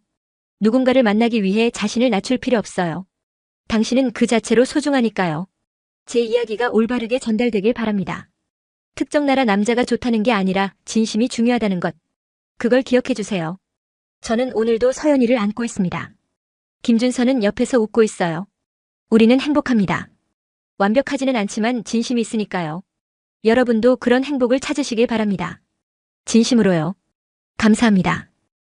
누군가를 만나기 위해 자신을 낮출 필요 없어요. 당신은 그 자체로 소중하니까요. 제 이야기가 올바르게 전달되길 바랍니다. 특정 나라 남자가 좋다는 게 아니라 진심이 중요하다는 것. 그걸 기억해 주세요. 저는 오늘도 서연이를 안고 있습니다. 김준서는 옆에서 웃고 있어요. 우리는 행복합니다. 완벽하지는 않지만 진심이 있으니까요. 여러분도 그런 행복을 찾으시길 바랍니다. 진심으로요. 감사합니다.